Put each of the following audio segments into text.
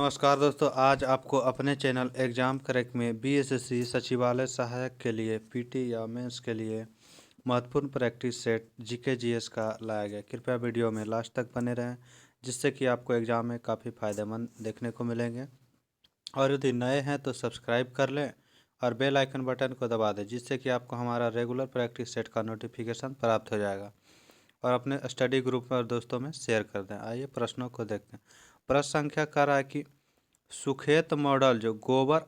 नमस्कार दोस्तों, आज आपको अपने चैनल एग्जाम क्रैक में बीएसएससी सचिवालय सहायक के लिए पीटी या मेंस के लिए महत्वपूर्ण प्रैक्टिस सेट जीके जीएस का लाया गया। कृपया वीडियो में लास्ट तक बने रहें, जिससे कि आपको एग्जाम में काफ़ी फ़ायदेमंद देखने को मिलेंगे। और यदि नए हैं तो सब्सक्राइब कर लें और बेल आइकन बटन को दबा दें, जिससे कि आपको हमारा रेगुलर प्रैक्टिस सेट का नोटिफिकेशन प्राप्त हो जाएगा। और अपने स्टडी ग्रुप में और दोस्तों में शेयर कर दें। आइए प्रश्नों को देखते हैं। प्रश्न संख्या कह रहा है कि सुखेत मॉडल जो गोबर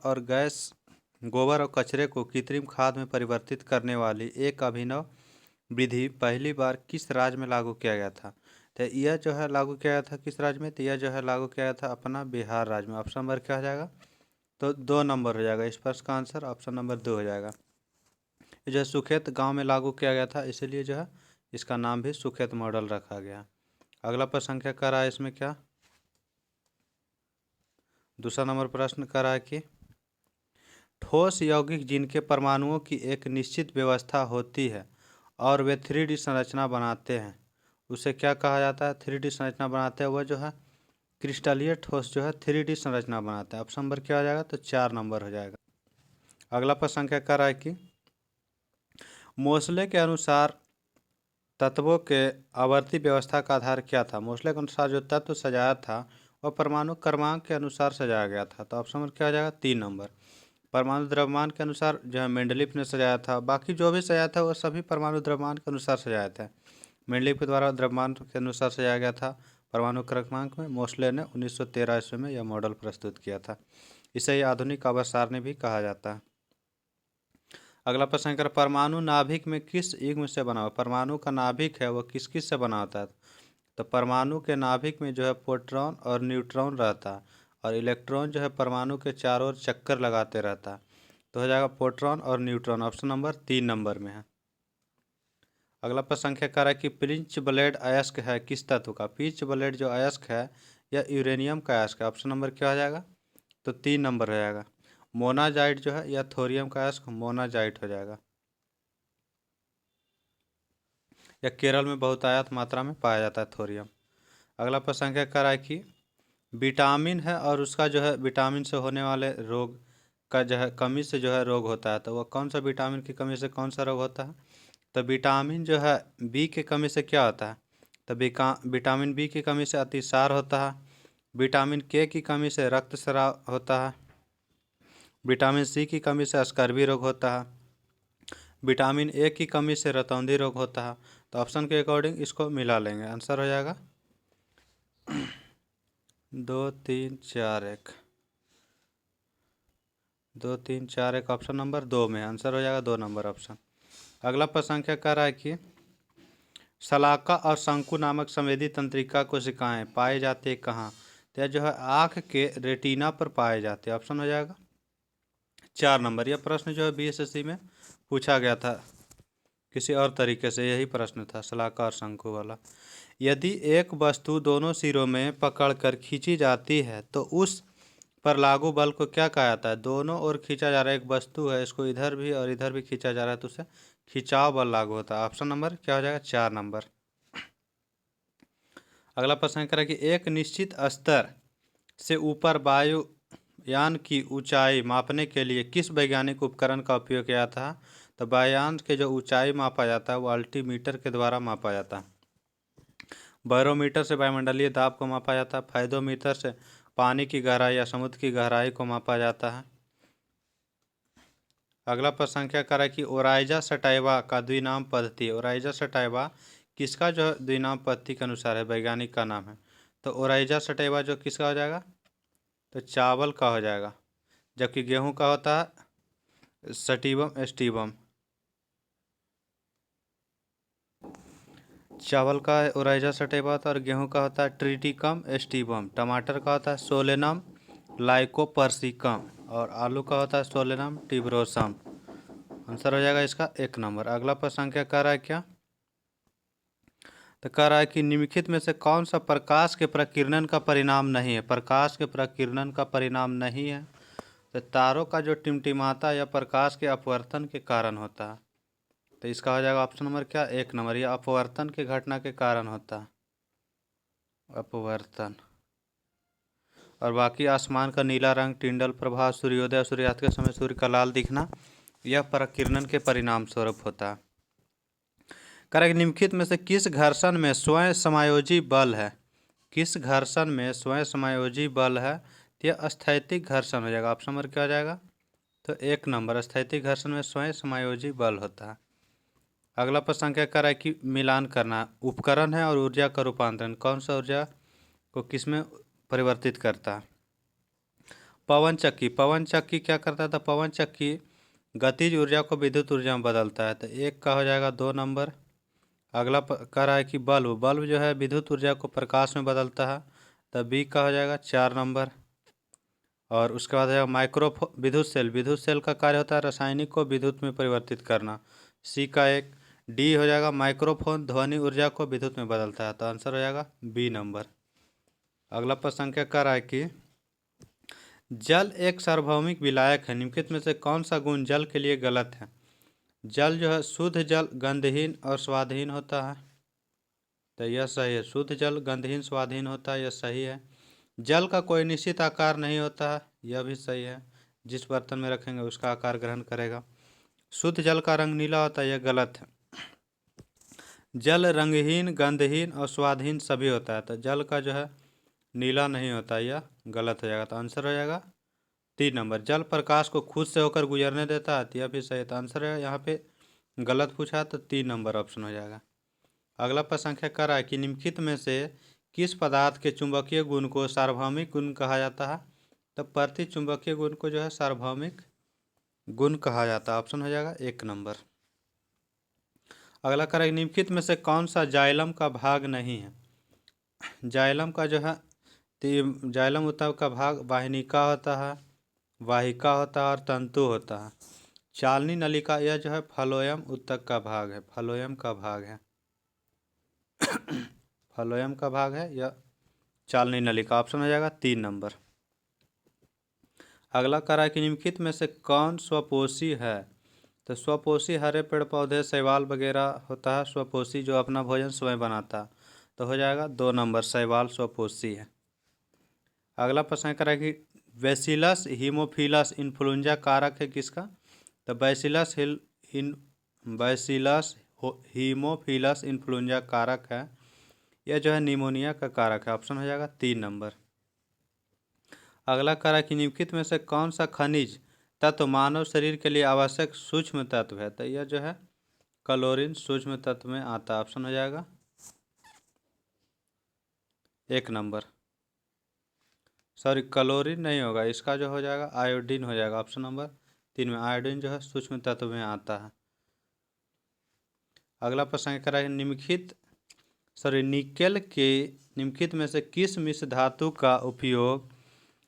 और कचरे को कृत्रिम खाद में परिवर्तित करने वाली एक अभिनव विधि पहली बार किस राज्य में लागू किया गया था। तो यह जो है लागू किया गया था किस राज्य में, तो यह जो है लागू किया गया था अपना बिहार राज्य में। ऑप्शन नंबर क्या हो जाएगा, तो 2 नंबर हो जाएगा। इस प्रश्न का आंसर ऑप्शन नंबर 2 हो जाएगा। जो है सुखेत गाँव में लागू किया गया था, इसीलिए जो है इसका नाम भी सुखेत मॉडल रखा गया। अगला प्रश्न संख्या कर रहा है इसमें क्या, दूसरा नंबर प्रश्न कर रहा है कि ठोस यौगिक जिनके परमाणुओं की एक निश्चित व्यवस्था होती है और वे 3D संरचना बनाते हैं, उसे क्या कहा जाता है। 3D संरचना बनाते हैं वह जो है क्रिस्टलीय ठोस जो है 3D संरचना बनाते हैं। ऑप्शन नंबर क्या हो जाएगा, तो 4 नंबर हो जाएगा। अगला प्रश्न संख्या कर रहा है कि मोसले के अनुसार तत्वों के आवर्ती व्यवस्था का आधार क्या था। मोसले के अनुसार जो तत्व सजाया था वह परमाणु क्रमांक के अनुसार सजाया गया था। तो ऑप्शन नंबर क्या हो जाएगा, 3 नंबर। परमाणु द्रव्यमान के अनुसार जो है मेंडलीफ ने सजाया था। बाकी जो भी सजाया था वह सभी परमाणु द्रव्यमान के अनुसार सजाया था। मेंडलीफ के द्वारा द्रव्यमान के अनुसार सजाया गया था परमाणु क्रमांक में। मोसले ने 1913 ईस्वी में यह मॉडल प्रस्तुत किया था। इसे आधुनिक आवर्त सारणी भी कहा जाता है। अगला प्रश्न कर, परमाणु नाभिक में किस युग्म से बना हुआ। परमाणु का नाभिक है वह किस किस से बना होता है। तो परमाणु के नाभिक में जो है प्रोटॉन और न्यूट्रॉन रहता है और इलेक्ट्रॉन जो है परमाणु के चारों ओर चक्कर लगाते रहता है। तो हो जाएगा प्रोटॉन और न्यूट्रॉन। ऑप्शन नंबर 3 नंबर में है। अगला प्रश्न संख्या कह रहा है कि पिंच ब्लेड अयस्क है किस तत्व का। पिंच ब्लेड जो अयस्क है यह यूरेनियम का अयस्क है। ऑप्शन नंबर क्या हो जाएगा, तो 3 नंबर हो जाएगा। मोनाजाइट जो है यह थोरियम का अयस्क मोनाजाइट हो जाएगा। यह केरल में बहुतायत मात्रा में पाया जाता है थोरियम। अगला प्रश्न संख्या कह रहा है कि विटामिन है और उसका जो है विटामिन से होने वाले रोग का जो है कमी से जो है रोग होता है। तो वह कौन सा विटामिन की कमी से कौन सा रोग होता है। तो विटामिन जो है बी की कमी से क्या होता है, तो विटामिन बी की कमी से अतिसार होता है। विटामिन के की कमी से रक्तस्राव होता है। विटामिन सी की कमी से स्कर्वी रोग होता है। विटामिन ए की कमी से रतौंधी रोग होता है। तो ऑप्शन के अकॉर्डिंग इसको मिला लेंगे, आंसर हो जाएगा 2 3 4 1 2 3 4 1 ऑप्शन नंबर 2 में आंसर हो जाएगा 2 नंबर ऑप्शन। अगला प्रश्न संख्या कह रहा है कि शलाका और शंकु नामक संवेदी तंत्रिका कोशिकाएं पाई जाती है कहाँ। तो यह जो है आँख के रेटिना पर पाए जाते हैं। ऑप्शन हो जाएगा 4 नंबर। यह प्रश्न जो है बीएसएससी में पूछा गया था किसी और तरीके से, यही प्रश्न था शलाका और शंकु वाला। यदि एक वस्तु दोनों सिरों में पकड़कर खींची जाती है तो उस पर लागू बल को क्या कहा जाता है। दोनों ओर खींचा जा रहा है, एक वस्तु है, इसको इधर भी और इधर भी खींचा जा रहा है, तो उसे खिंचाव बल लागू होता है। ऑप्शन नंबर क्या हो जाएगा, 4 नंबर। अगला प्रश्न करें कि एक निश्चित स्तर से ऊपर वायुयान की ऊंचाई मापने के लिए किस वैज्ञानिक उपकरण का उपयोग किया था। तो वायुयान के जो ऊंचाई मापा जाता है वो अल्टीमीटर के द्वारा मापा जाता है। बैरोमीटर से वायुमंडलीय दाब को मापा जाता है। फाइडोमीटर से पानी की गहराई या समुद्र की गहराई को मापा जाता है। अगला प्रश्न संख्या कर है कि ओराइजा सटाइवा का द्विनाम पद्धति। ओराइजा सटाइवा किसका जो द्विनाम पद्धति के अनुसार है, वैज्ञानिक का नाम है। तो ओराइजा सटाइवा जो किसका हो जाएगा, तो चावल का हो जाएगा। जबकि गेहूं का होता है सटिवम एस्टिवम। चावल का ओराइजा सटाइवा होता है और गेहूं का होता है ट्रिटिकम एस्टिवम। टमाटर का होता है सोलेनम लाइकोपर्सिकम और आलू का होता है सोलेनम टिब्रोसम। आंसर हो जाएगा इसका 1 नंबर। अगला प्रश्न संख्या कह रहा है क्या, तो कह रहा है कि निम्नलिखित में से कौन सा प्रकाश के प्रकीर्णन का परिणाम नहीं है। प्रकाश के प्रकीर्णन का परिणाम नहीं है, तो तारों का जो टिमटिमाता या प्रकाश के अपवर्तन के कारण होता है। तो इसका हो जाएगा ऑप्शन नंबर क्या, 1 नंबर। यह अपवर्तन की घटना के कारण होता है, अपवर्तन। और बाकी आसमान का नीला रंग, टिंडल प्रभाव, सूर्योदय और सूर्यास्त के समय सूर्य का लाल दिखना, यह पराकिरणन के परिणाम स्वरूप होता है। करेक्ट, निम्नलिखित में से किस घर्षण में स्वयं समायोजी बल है? किस घर्षण में स्वयं समायोजी बल है? तो यह स्थैतिक घर्षण हो जाएगा। ऑप्शन नंबर क्या हो जाएगा? तो 1 नंबर, स्थैतिक घर्षण में स्वयं समायोजी बल होता है। अगला प्रश्न क्या कर रहा है कि मिलान करना उपकरण है और ऊर्जा का रूपांतरण कौन सा ऊर्जा को किस में परिवर्तित करता है? पवन चक्की। पवन चक्की क्या करता था? पवन चक्की गतिज ऊर्जा को विद्युत ऊर्जा में बदलता है, तो 1 का हो जाएगा 2 नंबर। अगला कह रहा है कि बल्ब। बल्ब जो है विद्युत ऊर्जा को प्रकाश में बदलता है, तो बी का हो जाएगा 4 नंबर। और उसके बाद है माइक्रो विद्युत सेल। विद्युत सेल का कार्य होता है रासायनिक को विद्युत में परिवर्तित करना, सी का 1। डी हो जाएगा माइक्रोफोन ध्वनि ऊर्जा को विद्युत में बदलता है, तो आंसर हो जाएगा बी नंबर। अगला प्रश्न क्या कर रहा है कि जल एक सार्वभौमिक विलायक है, निम्नलिखित में से कौन सा गुण जल के लिए गलत है? जल जो है शुद्ध जल गंधहीन और स्वादहीन होता है, तो यह सही है। शुद्ध जल गंधहीन स्वादहीन होता है, यह सही है। जल का कोई निश्चित आकार नहीं होता है, यह भी सही है। जिस बर्तन में रखेंगे उसका आकार ग्रहण करेगा। शुद्ध जल का रंग नीला होता है, यह गलत है। जल रंगहीन, गंधहीन और स्वादहीन सभी होता है, तो जल का जो है नीला नहीं होता, यह गलत हो जाएगा। तो आंसर हो जाएगा 3 नंबर। जल प्रकाश को खुद से होकर गुजरने देता है, तो यह भी सही है। तो आंसर है यहाँ पे गलत पूछा, तो 3 नंबर ऑप्शन हो जाएगा। अगला प्रश्न क्या कर रहा है कि निम्नलिखित में से किस पदार्थ के चुंबकीय गुण को सार्वभौमिक गुण कहा जाता है? तो प्रति चुंबकीय गुण को जो है सार्वभौमिक गुण कहा जाता है, ऑप्शन हो जाएगा 1 नंबर। अगला करें निम्नलिखित में से कौन सा जाइलम का भाग नहीं है? जाइलम का जो है जाइलम ऊतक का भाग वाहिनिका होता है, वाहिका होता है और तंतु होता है। चालनी नलिका यह जो है फ्लोएम ऊतक का भाग है, फ्लोएम का भाग है। फ्लोएम का भाग है यह चालनी नलिका, ऑप्शन हो जाएगा 3 नंबर। अगला कह रहा है कि निम्नलिखित में से कौन स्वपोषी है? तो स्वपोषी हरे पेड़ पौधे शैवाल वगैरह होता है स्वपोषी, जो अपना भोजन स्वयं बनाता है, तो हो जाएगा 2 नंबर, शैवाल स्वपोषी है। अगला प्रश्न कर रहा है कि बैसिलस हीमोफिलस इन्फ्लुएंजा कारक है किसका? तो बैसिलस हीमोफिलस इन्फ्लुएंजा कारक है, यह जो है निमोनिया का कारक है, ऑप्शन हो जाएगा 3 नंबर। अगला कह रहा है कि निम्नलिखित में से कौन सा खनिज तत्व मानव शरीर के लिए आवश्यक सूक्ष्म तत्व है? तो यह जो है क्लोरीन सूक्ष्म तत्व में आता है, ऑप्शन हो जाएगा 1 नंबर। सॉरी, क्लोरीन नहीं होगा, इसका जो हो जाएगा आयोडीन हो जाएगा, ऑप्शन नंबर 3 में। आयोडीन जो है सूक्ष्म तत्व में आता है। अगला प्रश्न क्या है निकेल के निम्नलिखित में से किस मिश्र धातु का उपयोग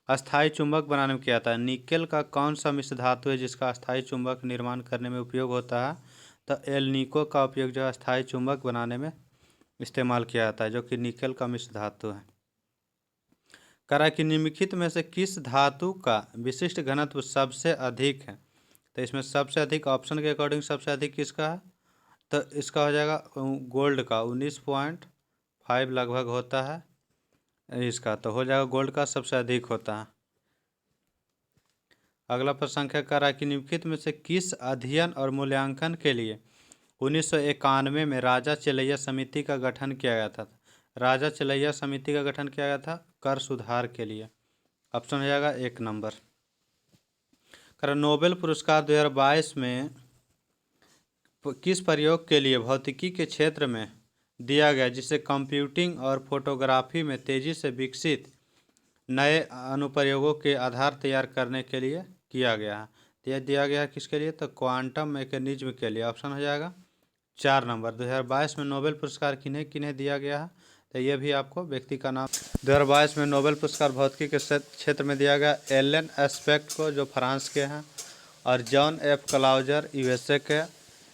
अस्थायी चुंबक बनाने में किया जाता है? निकेल का कौन सा मिश्र धातु है जिसका अस्थायी चुंबक निर्माण करने में उपयोग होता है? तो एल्निको का उपयोग जो है अस्थायी चुंबक बनाने में इस्तेमाल किया जाता है, जो कि निकेल का मिश्र धातु है। कह रहा है कि निम्नलिखित में से किस धातु का विशिष्ट घनत्व सबसे अधिक है? तो इसमें सबसे अधिक ऑप्शन के अकॉर्डिंग सबसे अधिक किसका है? तो इसका हो जाएगा गोल्ड का, 19.5 लगभग होता है इसका, तो हो जाएगा गोल्ड का सबसे अधिक होता है। अगला प्रश्न कर रहा है कि निम्नलिखित में से किस अध्ययन और मूल्यांकन के लिए 1991 में राजा चेलैया समिति का गठन किया गया था? राजा चेलैया समिति का गठन किया गया था कर सुधार के लिए, ऑप्शन हो जाएगा 1 नंबर। कर नोबेल पुरस्कार 2022 में किस प्रयोग के लिए भौतिकी के क्षेत्र में दिया गया, जिसे कंप्यूटिंग और फोटोग्राफी में तेजी से विकसित नए अनुप्रयोगों के आधार तैयार करने के लिए किया गया है? तो यह दिया गया है किसके लिए? तो क्वांटम मैकेनिज्म के लिए, ऑप्शन हो जाएगा 4 नंबर। 2022 में नोबेल पुरस्कार किन्हें किन्हें दिया गया है? तो यह भी आपको व्यक्ति का नाम 2022 में नोबेल पुरस्कार भौतिकी के क्षेत्र में दिया गया एलन एस्पेक्ट को, जो फ्रांस के हैं, और जॉन एफ क्लाउजर यूएसए के,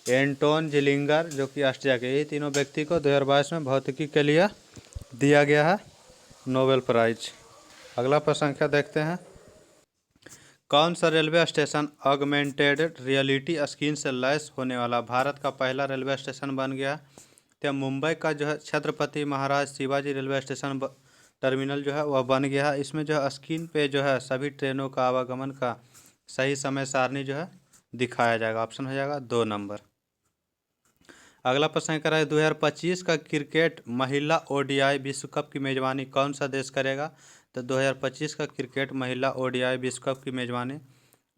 एंटोन जिलिंगर जो कि ऑस्ट्रिया के। यही तीनों व्यक्ति को 2022 में भौतिकी के लिए दिया गया है नोबेल प्राइज। अगला प्रश्न देखते हैं, कौन सा railway station augmented reality screen से लैस होने वाला भारत का पहला रेलवे स्टेशन बन गया? तो मुंबई का जो है छत्रपति महाराज शिवाजी रेलवे स्टेशन टर्मिनल जो है वह बन गया है। इसमें जो है स्क्रीन पे जो है सभी ट्रेनों का आवागमन का सही समय सारणी जो है दिखाया जाएगा। ऑप्शन हो जाएगा 2 नंबर। अगला प्रश्न करा है 2025 का क्रिकेट महिला ओडीआई विश्व कप की मेजबानी कौन सा देश करेगा? तो 2025 का क्रिकेट महिला ओडीआई विश्व कप की मेजबानी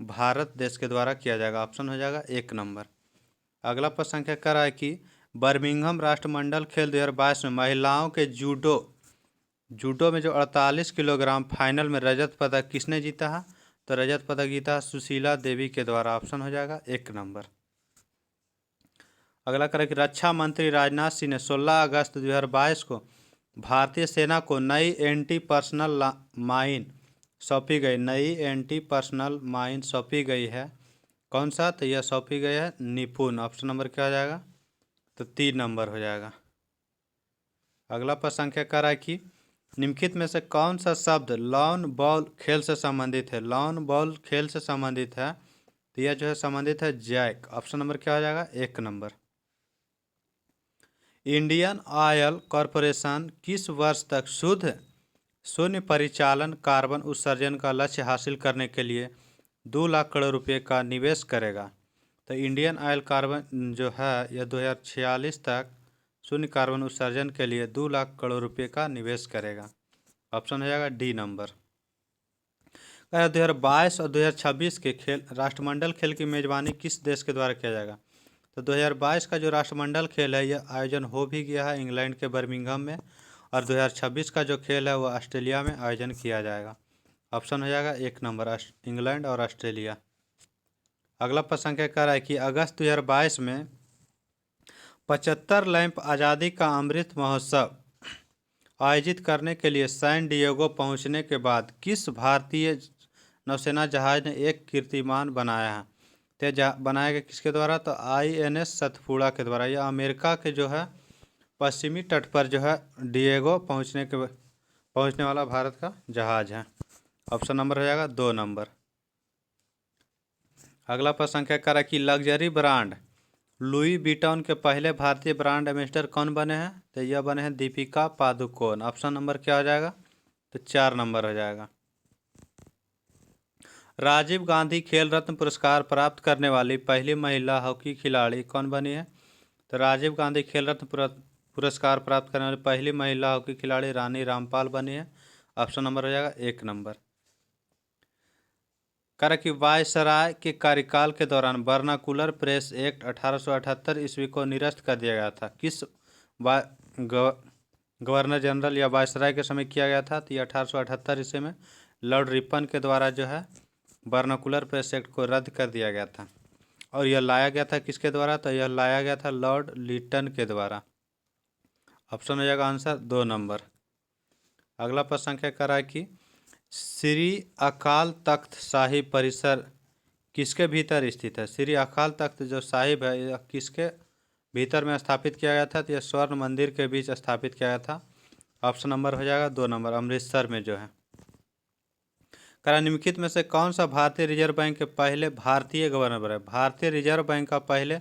भारत देश के द्वारा किया जाएगा। ऑप्शन हो जाएगा 1 नंबर। अगला प्रश्न क्या कर रहा है कि बर्मिंघम राष्ट्रमंडल खेल 2022 में महिलाओं के जूडो में जो 48 किलोग्राम फाइनल में रजत पदक किसने जीता है? तो रजत पदक जीता सुशीला देवी के द्वारा। ऑप्शन हो जाएगा 1 नंबर। अगला करें कि रक्षा मंत्री राजनाथ सिंह ने 16 अगस्त 2022 को भारतीय सेना को नई एंटी पर्सनल माइन सौंपी गई है। कौन सा? तो यह सौंपी गई है निपुण। ऑप्शन नंबर क्या हो जाएगा? तो 3 नंबर हो जाएगा। अगला प्रश्न क्या कर रहा है कि निम्नलिखित में से कौन सा शब्द लॉन बॉल खेल से संबंधित है? लॉन बॉल खेल से संबंधित है तो यह जो है संबंधित है जैक। ऑप्शन नंबर क्या हो जाएगा? 1 नंबर। इंडियन ऑयल कॉरपोरेशन किस वर्ष तक शुद्ध शून्य परिचालन कार्बन उत्सर्जन का लक्ष्य हासिल करने के लिए 2 लाख करोड़ रुपए का निवेश करेगा? तो इंडियन ऑयल कार्बन जो है यह 2046 तक शून्य कार्बन उत्सर्जन के लिए 2 लाख करोड़ रुपए का निवेश करेगा। ऑप्शन हो जाएगा डी नंबर। 2022 और 2026 के खेल राष्ट्रमंडल खेल की मेजबानी किस देश के द्वारा किया जाएगा? तो 2022 का जो राष्ट्रमंडल खेल है यह आयोजन हो भी गया है इंग्लैंड के बर्मिंघम में, और 2026 का जो खेल है वह ऑस्ट्रेलिया में आयोजन किया जाएगा। ऑप्शन हो जाएगा 1 नंबर, इंग्लैंड और ऑस्ट्रेलिया। अगला प्रश्न क्या कह रहा है कि अगस्त 2022 में 75 लैंप आज़ादी का अमृत महोत्सव आयोजित करने के लिए सैन डिएगो पहुंचने के बाद किस भारतीय नौसेना जहाज ने एक कीर्तिमान बनाया है? बनाया गया किसके द्वारा? तो INS सतपुड़ा के द्वारा। यह अमेरिका के जो है पश्चिमी तट पर जो है डिएगो पहुंचने वाला भारत का जहाज है। ऑप्शन नंबर हो जाएगा 2 नंबर। अगला प्रश्न क्या कर रहा है कि लग्जरी ब्रांड लुई विटॉन के पहले भारतीय ब्रांड एम्बेसडर कौन बने हैं? तो यह बने हैं दीपिका पादुकोण। ऑप्शन नंबर क्या हो जाएगा? तो 4 नंबर हो जाएगा। राजीव गांधी खेल रत्न पुरस्कार प्राप्त करने वाली पहली महिला हॉकी खिलाड़ी कौन बनी है? तो राजीव गांधी खेल रत्न पुरस्कार प्राप्त करने वाली पहली महिला हॉकी खिलाड़ी रानी रामपाल बनी है। ऑप्शन नंबर हो जाएगा 1 नंबर। कह कि वायसराय के कार्यकाल के दौरान वर्नाकुलर प्रेस एक्ट 1878 ईस्वी को निरस्त कर दिया गया था। किस गवर्नर जनरल या वायसराय के समय किया गया था? तो ये 1878 ईस्वी में लॉर्ड रिपन के द्वारा जो है वर्नाकुलर प्रेस एक्ट को रद्द कर दिया गया था। और यह लाया गया था किसके द्वारा? तो यह लाया गया था लॉर्ड लिटन के द्वारा। ऑप्शन हो जाएगा आंसर 2 नंबर। अगला प्रश्न क्या कर रहा है कि श्री अकाल तख्त साहिब परिसर किसके भीतर स्थित है? श्री अकाल तख्त जो साहिब है यह किसके भीतर में स्थापित किया गया था? तो यह स्वर्ण मंदिर के बीच स्थापित किया गया था। ऑप्शन नंबर हो जाएगा 2 नंबर, अमृतसर में जो है। निम्नलिखित में से कौन सा भारतीय रिजर्व बैंक के पहले भारतीय गवर्नर बने? भारतीय रिजर्व बैंक का पहले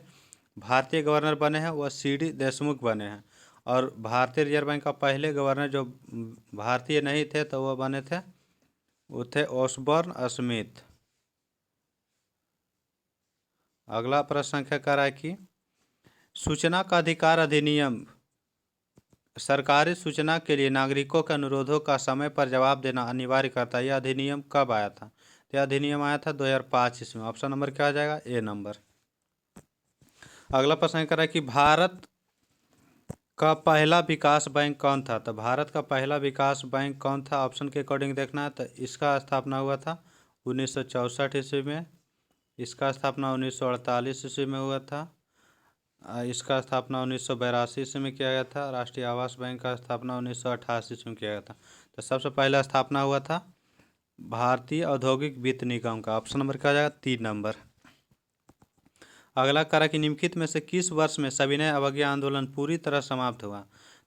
भारतीय गवर्नर बने हैं वह CD देशमुख बने हैं। और भारतीय रिजर्व बैंक का पहले गवर्नर जो भारतीय नहीं थे तो वह बने थे, वो थे ऑसबॉर्न स्मिथ। अगला प्रश्न क्या कह रहा है कि सूचना का अधिकार अधिनियम सरकारी सूचना के लिए नागरिकों के अनुरोधों का समय पर जवाब देना अनिवार्य करता है। यह अधिनियम कब आया था? तो यह अधिनियम आया था 2005 ईस्वी में। ऑप्शन नंबर क्या आ जाएगा? A number. अगला प्रश्न कर रहा है कि भारत का पहला विकास बैंक कौन था? तो भारत का पहला विकास बैंक कौन था? ऑप्शन के अकॉर्डिंग देखना है तो इसका स्थापना हुआ था 1964 ईस्वी में। इसका स्थापना 1948 ईस्वी में हुआ था। इसका स्थापना 1982 ईस्वी में किया गया था। राष्ट्रीय आवास बैंक का स्थापना 1988 ईस्वी में किया गया था। तो सबसे पहला स्थापना हुआ था भारतीय औद्योगिक वित्त निगम का। ऑप्शन नंबर क्या हो जाएगा? 3 नंबर। अगला करा कि निम्नलिखित में से किस वर्ष में सविनय अवज्ञा आंदोलन पूरी तरह समाप्त हुआ?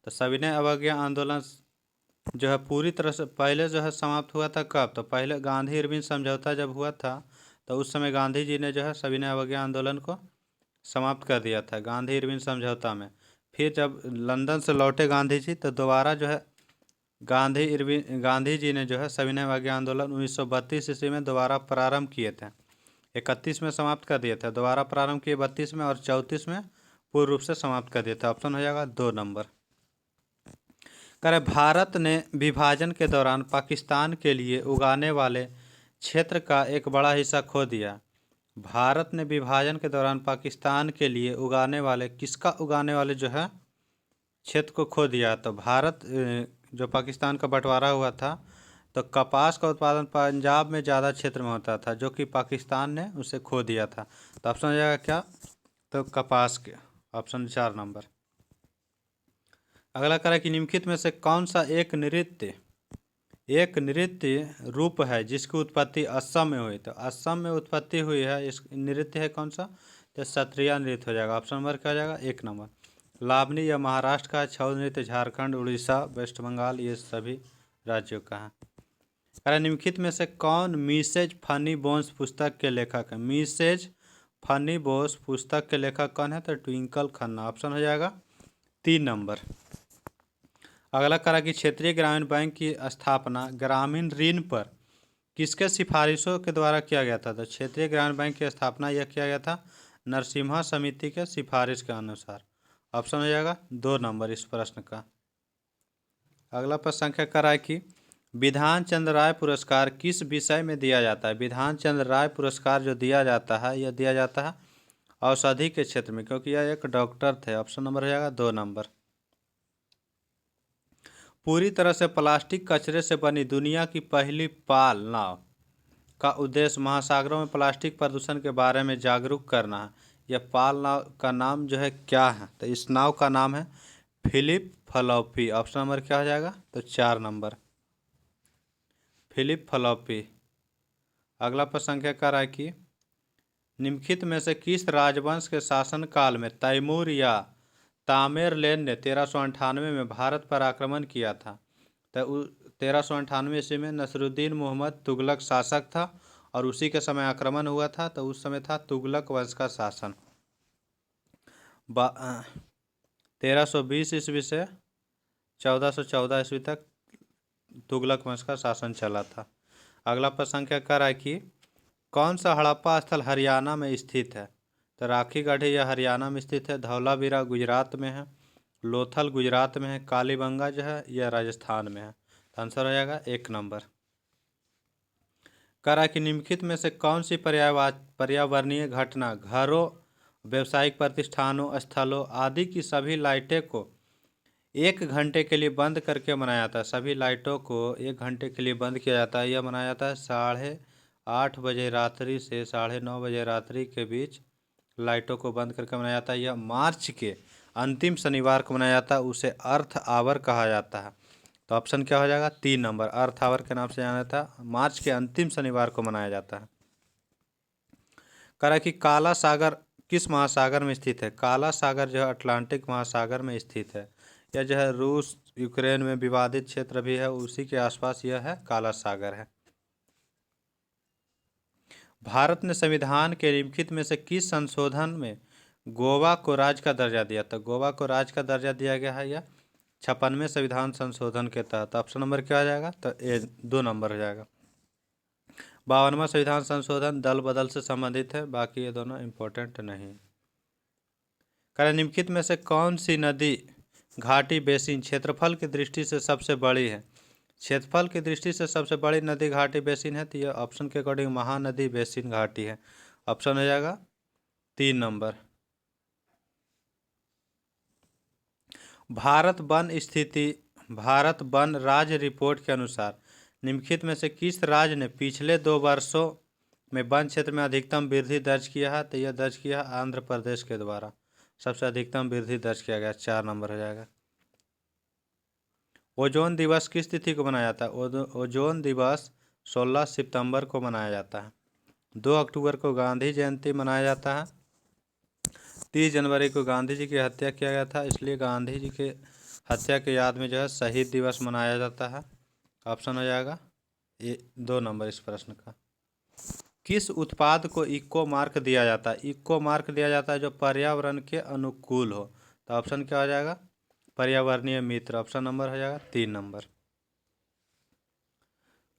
तो सविनय अवज्ञा आंदोलन जो है पूरी तरह से पहले जो है समाप्त हुआ था कब? तो पहले गांधी इरविन समझौता जब हुआ था तो उस समय गांधी जी ने जो है सविनय अवज्ञा आंदोलन को समाप्त कर दिया था गांधी इरविन समझौता में। फिर जब लंदन से लौटे गांधी जी तो दोबारा जो है गांधी जी ने जो है सविनय अवज्ञा आंदोलन 1932 ईस्वी में दोबारा प्रारंभ किए थे। 31 में समाप्त कर दिए थे, दोबारा प्रारंभ किए 32 में, और 34 में पूर्ण रूप से समाप्त कर दिया था। ऑप्शन हो जाएगा 2 नंबर। करे भारत ने विभाजन के दौरान पाकिस्तान के लिए उगाने वाले क्षेत्र का एक बड़ा हिस्सा खो दिया। भारत ने विभाजन के दौरान पाकिस्तान के लिए उगाने वाले, किसका उगाने वाले जो है क्षेत्र को खो दिया। तो भारत जो पाकिस्तान का बंटवारा हुआ था, तो कपास का उत्पादन पंजाब में ज़्यादा क्षेत्र में होता था, जो कि पाकिस्तान ने उसे खो दिया था। तो ऑप्शन हो जाएगा क्या, तो कपास के, ऑप्शन 4 नंबर। अगला करें कि निम्नलिखित में से कौन सा एक नृत्य रूप है जिसकी उत्पत्ति असम में हुई। तो असम में उत्पत्ति हुई है, इस नृत्य है कौन सा, तो सत्रिया नृत्य हो जाएगा। ऑप्शन नंबर क्या हो जाएगा, 1 नंबर। लावनी यह महाराष्ट्र का है, छऊ नृत्य झारखंड, उड़ीसा, वेस्ट बंगाल, ये सभी राज्यों का है। अरे निम्नलिखित में से कौन मिसेज फनी बोन्स पुस्तक के लेखक है। मिसेज फनी बोस पुस्तक के लेखक कौन है, तो ट्विंकल खन्ना। ऑप्शन हो जाएगा 3 नंबर। अगला करा कि क्षेत्रीय ग्रामीण बैंक की स्थापना ग्रामीण ऋण पर किसके सिफारिशों के द्वारा किया गया था। तो क्षेत्रीय ग्रामीण बैंक की स्थापना यह किया गया था नरसिम्हा समिति के सिफारिश के अनुसार। ऑप्शन हो जाएगा 2 नंबर इस प्रश्न का। अगला प्रश्न संख्या करा कि विधान चंद्र राय पुरस्कार किस विषय में दिया जाता है। विधान चंद्र राय पुरस्कार जो दिया जाता है, यह दिया जाता है औषधि के क्षेत्र में, क्योंकि यह एक डॉक्टर थे। ऑप्शन नंबर हो जाएगा 2 नंबर। पूरी तरह से प्लास्टिक कचरे से बनी दुनिया की पहली पाल नाव का उद्देश्य महासागरों में प्लास्टिक प्रदूषण के बारे में जागरूक करना है। यह पाल नाव का नाम जो है क्या है, तो इस नाव का नाम है फिलिप फ्लॉपी। ऑप्शन नंबर क्या हो जाएगा, तो 4 नंबर, फिलिप फ्लॉपी। अगला प्रश्न संख्या कर रहा है कि निम्नलिखित में से किस राजवंश के शासनकाल में तैमूर या तामेरलेन ने 1398 में भारत पर आक्रमण किया था। तो 1398 ईस्वी में नसरुद्दीन मोहम्मद तुगलक शासक था, और उसी के समय आक्रमण हुआ था। तो उस समय था तुगलक वंश का शासन। 1320 ईस्वी से 1414 ईस्वी तक तुगलक वंश का शासन चला था। अगला प्रश्न संख्या कर रहा है कि कौन सा हड़प्पा स्थल हरियाणा में स्थित है। तो राखी गढ़ी यह हरियाणा में स्थित है, धौलावीरा गुजरात में है, लोथल गुजरात में है, कालीबंगा जो है यह राजस्थान में है। तो आंसर हो जाएगा 1 नंबर। कह रहा है कि निम्नलिखित में से कौन सी पर्यावरणीय घटना घरों, व्यावसायिक प्रतिष्ठानों, स्थलों आदि की सभी लाइटें को 1 घंटे के लिए बंद करके मनाया जाता है। सभी लाइटों को 1 घंटे के लिए बंद किया जाता है। यह मनाया जाता है 8:30 बजे रात्रि से 9:30 बजे रात्रि के बीच लाइटों को बंद करके मनाया जाता है। यह मार्च के अंतिम शनिवार को मनाया जाता है, उसे अर्थ आवर कहा जाता है। तो ऑप्शन क्या हो जाएगा, 3 नंबर, अर्थ आवर के नाम से जाना जाता है। मार्च के अंतिम शनिवार को मनाया जाता है। कह रहा है कि काला सागर किस महासागर में स्थित है। काला सागर जो है अटलांटिक महासागर में स्थित है। यह जो है रूस यूक्रेन में विवादित क्षेत्र भी है, उसी के आसपास यह है काला सागर है। भारत ने संविधान के निम्नलिखित में से किस संशोधन में गोवा को राज्य का दर्जा दिया। तो गोवा को राज्य का दर्जा दिया गया है यह 56वें संविधान संशोधन के तहत। ऑप्शन नंबर क्या हो जाएगा, तो 2 नंबर हो जाएगा। 52वां संविधान संशोधन दल बदल से संबंधित है, बाकी ये दोनों इंपॉर्टेंट नहीं। कारण निम्नलिखित में से कौन सी नदी घाटी बेसिन क्षेत्रफल की दृष्टि से सबसे बड़ी है। क्षेत्रफल की दृष्टि से सबसे बड़ी नदी घाटी बेसिन है, तो यह ऑप्शन के अकॉर्डिंग महानदी बेसिन घाटी है। ऑप्शन हो जाएगा 3 नंबर। भारत वन राज्य रिपोर्ट के अनुसार निम्नलिखित में से किस राज्य ने पिछले 2 वर्षों में वन क्षेत्र में अधिकतम वृद्धि दर्ज किया है। तो यह दर्ज किया है आंध्र प्रदेश के द्वारा, सबसे अधिकतम वृद्धि दर्ज किया गया, 4 नंबर हो जाएगा। ओजोन दिवस किस तिथि को मनाया जाता है। ओजोन दिवस 16 सितंबर को मनाया जाता है। 2 अक्टूबर को गांधी जयंती मनाया जाता है। 30 जनवरी को गांधी जी की हत्या किया गया था, इसलिए गांधी जी के हत्या के याद में जो है शहीद दिवस मनाया जाता है। ऑप्शन हो जाएगा 2 नंबर इस प्रश्न का। किस उत्पाद को इको मार्क दिया जाता है। इको मार्क दिया जाता है जो पर्यावरण के अनुकूल हो। तो ऑप्शन क्या हो जाएगा, पर्यावरणीय मित्र। ऑप्शन नंबर हो जाएगा 3 नंबर।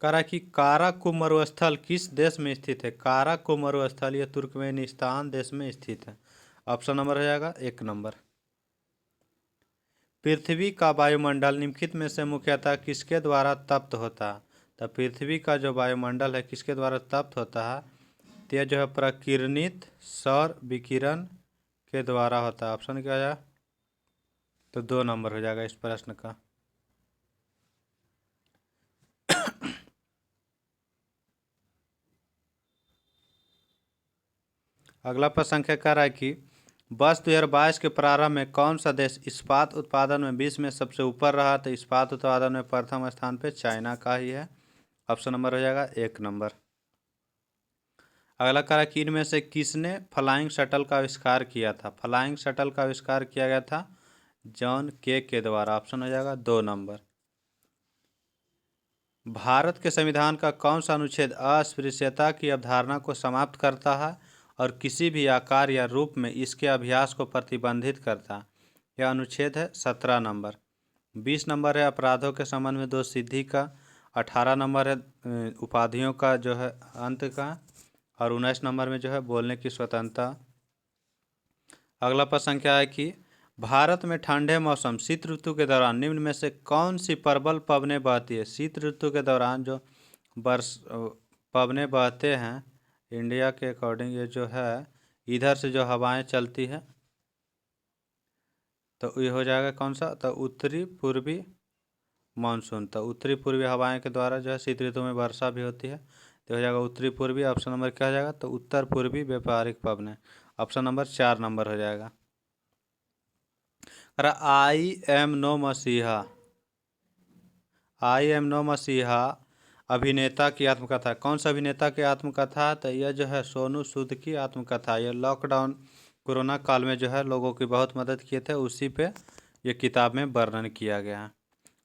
कह रहा है कि काराकुम मरुस्थल किस देश में स्थित है। काराकुम मरुस्थल ये तुर्कमेनिस्तान देश में स्थित है। ऑप्शन नंबर हो जाएगा 1 नंबर। पृथ्वी का वायुमंडल निम्नलिखित में से मुख्यतः किसके द्वारा तप्त होता है। तो पृथ्वी का जो वायुमंडल है किसके द्वारा तप्त होता है, तो यह जो है प्रकिरणित सौर विकिरण के द्वारा होता है। ऑप्शन क्या हो जाएगा, तो 2 नंबर हो जाएगा इस प्रश्न का। अगला प्रश्न संख्या कह रहा है कि वर्ष 2022 के प्रारंभ में कौन सा देश इस्पात उत्पादन में विश्व में सबसे ऊपर रहा। तो इस्पात उत्पादन में प्रथम स्थान पे चाइना का ही है। ऑप्शन नंबर हो जाएगा 1 नंबर। अगला कह रहा है कि इनमें से किसने फ्लाइंग शटल का आविष्कार किया था। फ्लाइंग शटल का आविष्कार किया गया था जॉन के द्वारा। ऑप्शन हो जाएगा 2 नंबर। भारत के संविधान का कौन सा अनुच्छेद अस्पृश्यता की अवधारणा को समाप्त करता है और किसी भी आकार या रूप में इसके अभ्यास को प्रतिबंधित करता है। यह अनुच्छेद है 17 नंबर। 20 नंबर है अपराधों के संबंध में दोष सिद्धि का। 18 नंबर है उपाधियों का जो है अंत का। और 19 नंबर में जो है बोलने की स्वतंत्रता। अगला प्रश्न क्या है कि भारत में ठंडे मौसम शीत ऋतु के दौरान निम्न में से कौन सी प्रबल पवनें बहती है। शीत ऋतु के दौरान जो पवनें बहते हैं इंडिया के अकॉर्डिंग, ये जो है इधर से जो हवाएं चलती है, तो ये हो जाएगा कौन सा, तो उत्तरी पूर्वी मानसून। तो उत्तरी पूर्वी हवाएं के द्वारा जो है शीत ऋतु में वर्षा भी होती है, तो हो जाएगा उत्तरी पूर्वी। ऑप्शन नंबर क्या हो जाएगा, तो उत्तर पूर्वी व्यापारिक पवनें। ऑप्शन नंबर 4 नंबर हो जाएगा। आई एम नो मसीहा, आई एम नो मसीहा अभिनेता की आत्मकथा। कौन सा अभिनेता की आत्मकथा, तो यह जो है सोनू सूद की आत्मकथा। यह लॉकडाउन कोरोना काल में जो है लोगों की बहुत मदद किए थे, उसी पे ये किताब में वर्णन किया गया है।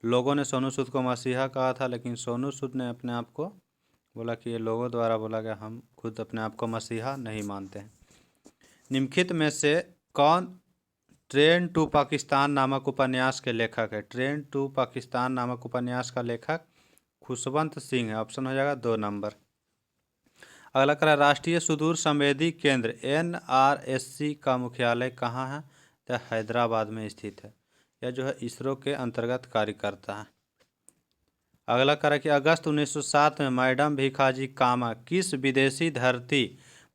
लोगों ने सोनू सूद को मसीहा कहा था, लेकिन सोनू सूद ने अपने आप को बोला कि ये लोगों द्वारा बोला गया, हम खुद अपने आप को मसीहा नहीं मानते हैं। निम्नलिखित में से कौन ट्रेन टू पाकिस्तान नामक उपन्यास के लेखक है। ट्रेन टू पाकिस्तान नामक उपन्यास का लेखक खुशवंत सिंह है। ऑप्शन हो जाएगा 2 नंबर। अगला करा राष्ट्रीय सुदूर संवेदी केंद्र NRSC का मुख्यालय कहाँ है, तो हैदराबाद में स्थित है। यह जो है इसरो के अंतर्गत कार्य करता है। अगला करा कि अगस्त 1907 में मैडम भीखाजी कामा किस विदेशी धरती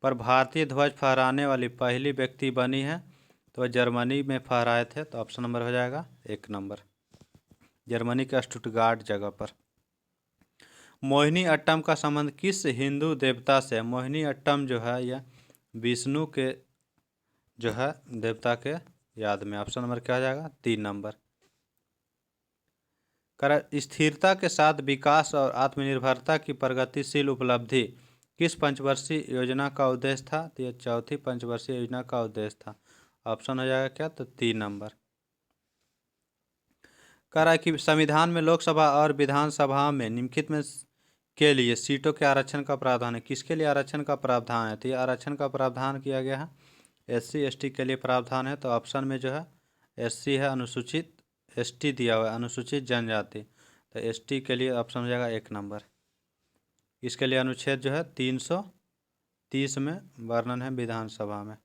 पर भारतीय ध्वज फहराने वाली पहली व्यक्ति बनी है, तो वह जर्मनी में फहराए थे। तो ऑप्शन नंबर हो जाएगा 1 नंबर, जर्मनी के स्टुटगार्ट जगह पर। मोहिनी अट्टम का संबंध किस हिंदू देवता से। मोहिनी अट्टम जो है यह विष्णु के जो है देवता के याद में। ऑप्शन नंबर क्या हो जाएगा, 3 नंबर। कर स्थिरता के साथ विकास और आत्मनिर्भरता की प्रगतिशील उपलब्धि किस पंचवर्षीय योजना का उद्देश्य था, तो यह चौथी पंचवर्षीय योजना का उद्देश्य था। ऑप्शन हो जाएगा क्या, तो 3 नंबर। कह रहा है कि संविधान में लोकसभा और विधानसभा में निम्नलिखित में के लिए सीटों के आरक्षण का प्रावधान है। किसके लिए आरक्षण का प्रावधान है, तो ये आरक्षण का प्रावधान किया गया है SC ST के लिए प्रावधान है। तो ऑप्शन में जो है SC है अनुसूचित, ST दिया हुआ है अनुसूचित जनजाति, तो ST के लिए ऑप्शन हो जाएगा 1 नंबर। इसके लिए अनुच्छेद जो है 330 में वर्णन है विधानसभा में।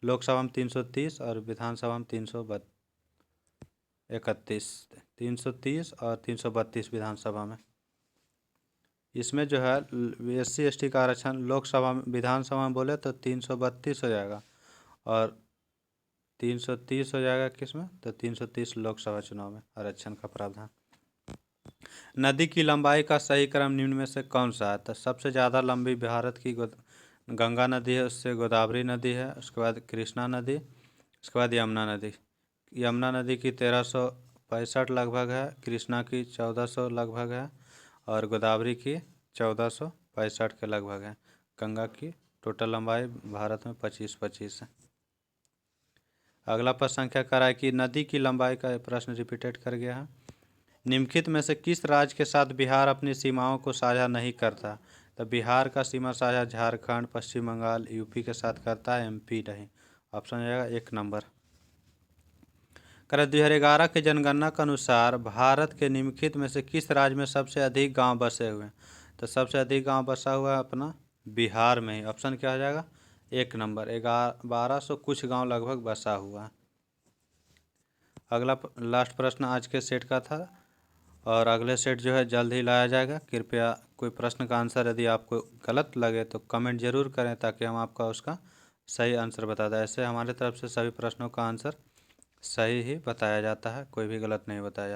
लोकसभा में 330 और विधानसभा में 330 और 332 विधानसभा में। इसमें जो है SC ST का आरक्षण लोकसभा में, विधानसभा में बोले तो 332 हो जाएगा और 330 हो जाएगा किसमें, तो 330 लोकसभा चुनाव में आरक्षण का प्रावधान। नदी की लंबाई का सही क्रम निम्न में से कौन सा है, तो सबसे ज़्यादा लंबी भारत की गंगा नदी है, उससे गोदावरी नदी है, उसके बाद कृष्णा नदी, उसके बाद यमुना नदी। यमुना नदी की 1365 लगभग है, कृष्णा की 1400 लगभग है और गोदावरी की 1465 के लगभग है। गंगा की टोटल लंबाई भारत में 25 है। अगला प्रश्न संख्या कह रहा है कि नदी की लंबाई का प्रश्न रिपीटेड कर गया है। निम्नलिखित में से किस राज्य के साथ बिहार अपनी सीमाओं को साझा नहीं करता, तो बिहार का सीमा साझा झारखंड, पश्चिम बंगाल, UP के साथ करता है, MP नहीं। ऑप्शन हो जाएगा 1 नंबर। कह 2011 की जनगणना के अनुसार भारत के निम्नलिखित में से किस राज्य में सबसे अधिक गांव बसे हुए हैं? तो सबसे अधिक गांव बसा हुआ है अपना बिहार में ही। ऑप्शन क्या हो जाएगा? 1 नंबर। 1200 कुछ गांव लगभग बसा हुआ है। अगला लास्ट प्रश्न आज के सेट का था और अगले सेट जो है जल्द ही लाया जाएगा। कृपया कोई प्रश्न का आंसर यदि आपको गलत लगे तो कमेंट जरूर करें ताकि हम आपका उसका सही आंसर बता दें। ऐसे हमारे तरफ से सभी प्रश्नों का आंसर सही ही बताया जाता है, कोई भी गलत नहीं बताया जाता।